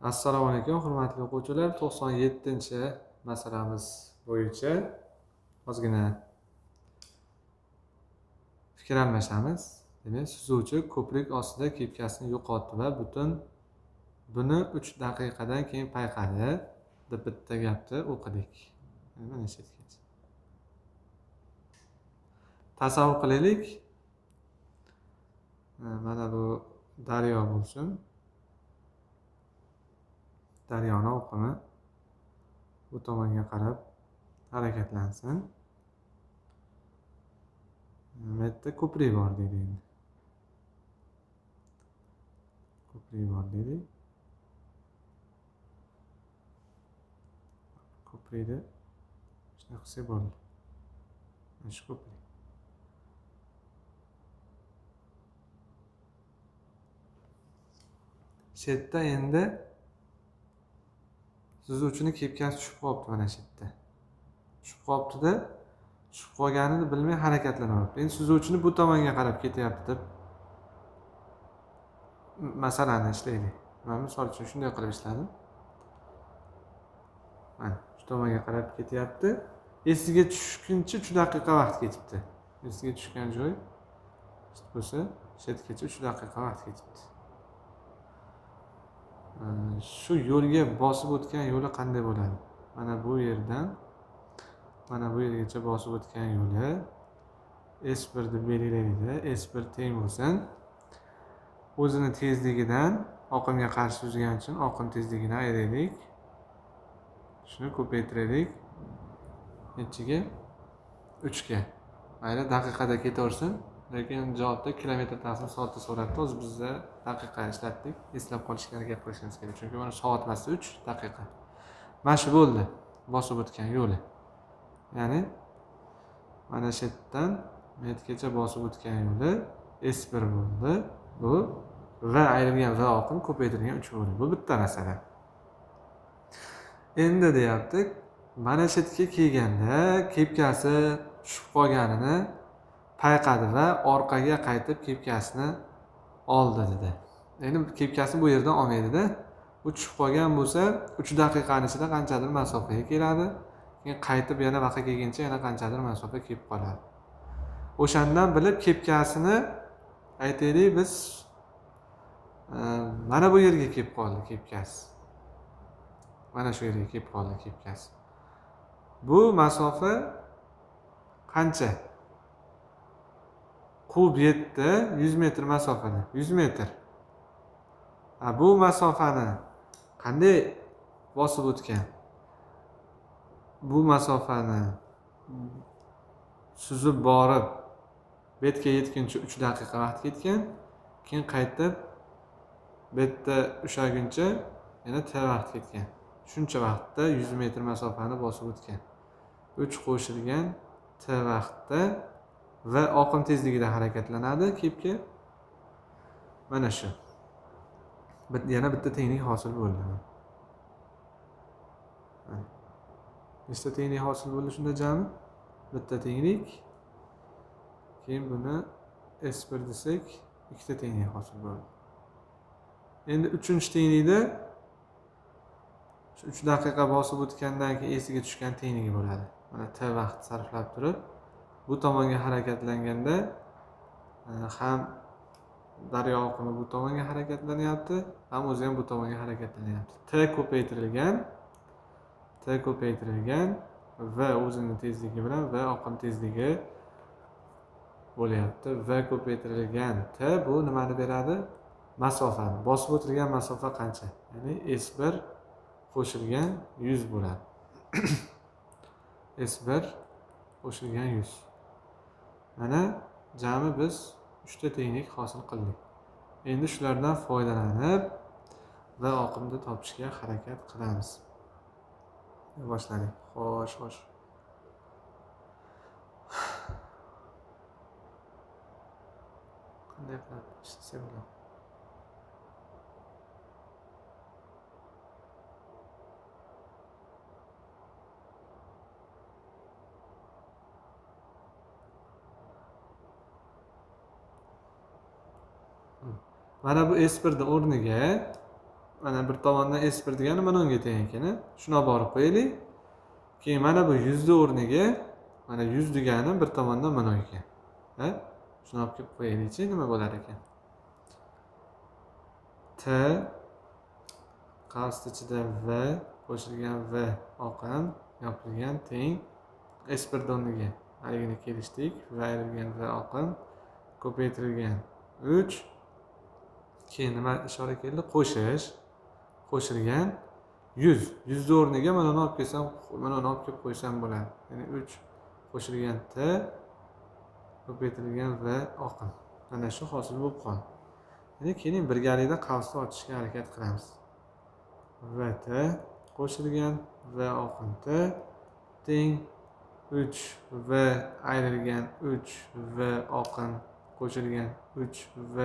Assalomu alaykum hurmatli o'quvchilar. 97-masalamiz bo'yicha ozgina fikr almashamiz. Demak, suzuvchi ko'prik ostida kepkasini yo'qotdi va buni 3 daqiqadan keyin payqadi deb bitta gapni o'qidik. Mana shu yergacha. Tasavvur qilaylik. Mana bu daryo bo'lsin. Daryoni oqimi bu tomonga qarab harakatlansin. Bu yerda ko'prik bor deylik. Ko'prik bor deylik. Ko'prikni shunday qilsak bo'ladi. Mana shu ko'prik. Shu yerda endi suzuvchini kepkasi tushib qolibdi mana shu yerda. Tushib qolibdi-da, tushib qolganini bilmay harakatlanyapti. Endi suzuvchini bu tomonga qarab ketyapti deb masalani ishlaylik. Men misol uchun shunday qilib ishladim. Mana shu tomonga qarab ketyapti. Esiga tushguncha 3 daqiqa vaqt ketibdi. Esiga tushgan joy bo'lsa, shu yergacha 3 daqiqa vaqt ketibdi. Shu yo'lga bosib o'tgan yo'li qanday bo'ladi? Mana bu yerdan mana bu yergacha bosib o'tgan yo'li S1 deb belgilaydi. S1 teng bo'lsin o'zini tezligidan oqimga qarshi suzgan uchun oqim tezligini ayiraylik. Shuni ko'paytiraylik. Nechiga? 3 ga. Mayli, daqiqada ketaversin. Lekin javobda kilometr taqsim soatda so'rabdi. O'zi bizda daqiqa ishlatdik. Eslab qolishga harakat qilishimiz kerak. Chunki mana soat emas, 3 daqiqa. Mana shu bo'ldi. Bosib o'tgan yo'li. Ya'ni mana shu yerdan metgacha bosib o'tgan yo'li S1 bo'ldi. Bu va ayrilgan va oqim ko'paytirilgan 3 bo'ldi. Bu bitta masala. Endi deyapti, mana shu yerga kelganda kepkasi tushib qolganini payqadi va orqaga qaytib kepkasini oldi dedi. Endi kepkasini bu yerdan olmaydi-da. U tushib qolgan bo'lsa, 3 daqiqaning ichida qanchadir masofaga keladi. Keyin qaytib yana vaqa kelguncha yana qanchadir masofa kelib qoladi. O'shandan bilib kepkasini aytaylik biz mana bu yerga kelib qoldi kepkasi. Mana shu yerga kelib qoldi kepkasi. Bu masofa qancha? Qub yerda 100 metr masofada. 100 metr. Bu masofani qanday bosib o'tgan? Bu masofani suzib borib betga yetguncha 3 daqiqa vaqt ketgan. Keyin qaytib betda ushaguncha yana t vaqt ketgan. Shuncha vaqtda 100 metr masofani bosib o'tgan. 3 qo'shilgan t vaqtda va oqim tezligida harakatlanadi kepka. Mana shu. Yana bitta tenglik hosil bo'ldi. Nechta tenglik hosil bo'ldi shunda jami? Bitta tenglik. Keyin buni S1 desak, ikkita tenglik hosil bo'ldi. Endi 3-tenglikda 3 daqiqa bosib o'tgandan keyin esiga tushgan tengligi bo'ladi. Mana t vaqt sarflab turib, bu tomonga harakatlanganda ham daryo oqimi bu tomonga harakatlanyapti, ham o'zi ham bu tomonga harakatlanyapti. T ko'paytirilgan va o'zining tezligi bilan va oqim tezligi bo'lyapti. Va ko'paytirilgan t bu nimani beradi? Masofani. Bosib o'tilgan masofa qancha? Ya'ni S1 qo'shilgan 100 bo'ladi. S1 qo'shilgan 100. Mana jami biz 3 ta tenglik hosil qildik. Endi shulardan foydalanib va oqimni topishga harakat qilamiz. Boshladik. Xo'sh. Qanday qilib ishlasak bo'ladi? Mana bu S1 o'rniga mana bir tomondan S1 degani mana unga teng ekan. Shuni olib borib qo'yaylik. Keyin mana bu 100 ni o'rniga mana 100 degani bir tomondan mana bu ekan. Ha? Shuni olib kelib qo'yaylik-chi, nima bo'lar ekan? T qavs ichida V qo'shilgan V oqim yopilgan teng S1 o'rniga haligini kelishdik. V ayrilgan V oqim ko'paytirilgan 3. Keyin nima ishora keldi? Qo'shilgan 100. 100 o'rniga mana uni olib kelsam, mana uni olib kelib qo'ysam bo'ladi. Ya'ni 3 qo'shilgan T ko'paytirilgan V oqim. Mana shu hosil bo'lib qoldi. Endi keling birgalikda qavsni ochishga harakat qilamiz. VT qo'shilgan V oqim T teng 3 V ayrilgan 3 V oqim qo'shilgan 3 V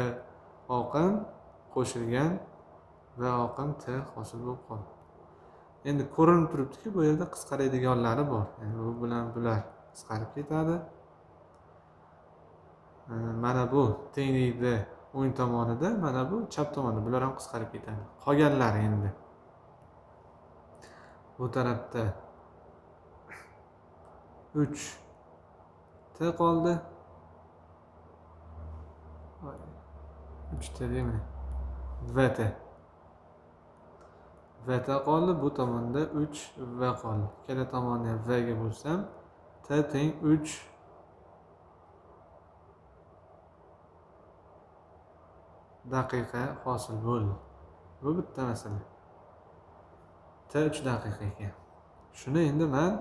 oqim qo'shilgan V oqim T hosil bo'lib qoldi. Endi ko'rinib turibdiki, bu yerda qisqaradiganlari bor. Ya'ni bu bilan bular qisqarib ketadi. Mana bu tenglikda o'ng tomonida, mana bu chap tomonda bular ham qisqarib ketadi. Qolganlari endi bu tarafda 3 T qoldi. 3 T deymi? VT. VT qoldi, bu tomonda 3 V qoldi. Ikkala tomonni ham V ga bo'lsam, T teng 3 daqiqa hosil bo'ldi. Bu bitta masala. T 3 daqiqa ekan. Shuni endi men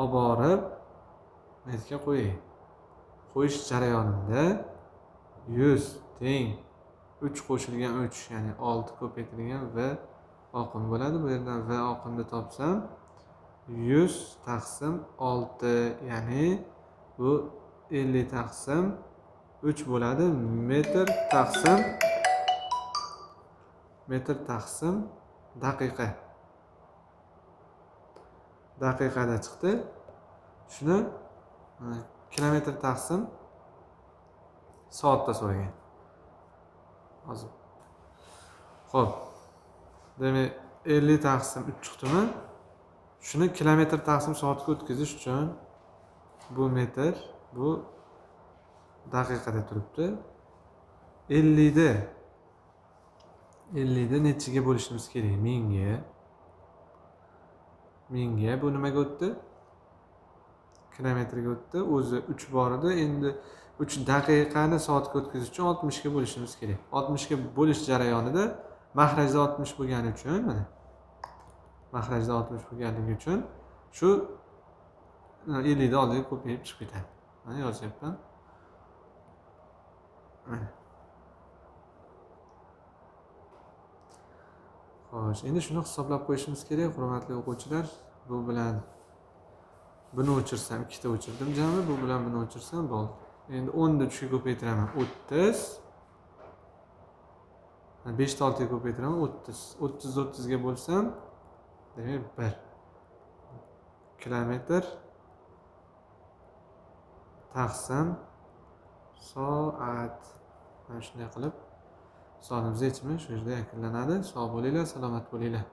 olib borib netga qo'yay. Qo'yish jarayonida 100 teng 3 qo'shilgan 3, ya'ni 6 ko'paytirilgan V oqim bo'ladi. Bu yerdan V oqimni topsam 100 taqsim 6, ya'ni bu 50 taqsim 3 bo'ladi. Metr taqsim daqiqa. Daqiqada chiqdi. Shuni kilometr taqsim soatda so'ragan. Hozir. Xo'p. Demak 50 taqsim 3 chiqdimi? Shuni kilometr taqsim soatga o'tkazish uchun bu metr, bu daqiqada turibdi. 50 da nechiga bo'lishimiz kerak? 1000 ga. 1000 ga bu nimaga o'tdi? Kilometrga o'tdi. O'zi 3 bor edi. Endi 3 daqiqani soatga o'tkazish uchun 60 ga bo'lishimiz kerak. 60 ga bo'lish jarayonida mahrajda 60 bo'lgani uchun, mana mahrajda 60 bo'lganligi uchun shu 50 da oldiga ko'payib chiqib ketadi. Mana yozyapman. Xo'sh, endi shuni hisoblab qo'yishimiz kerak, hurmatli o'quvchilar. Bu bilan buni o'chirsam, ikkita o'chirdim jami, bu bilan buni o'chirsam bo'ldi. Endi 10 ni 3 ga ko'paytiraman, 30. 5 ni 6 ga ko'paytiraman, 30. 30 30 ga bo'lsam, demak 1 kilometr taqsim soat. Mana shunday qilib sonimiz yechimi shu yerda yakunlanadi. Sog' bo'linglar, salomat bo'linglar.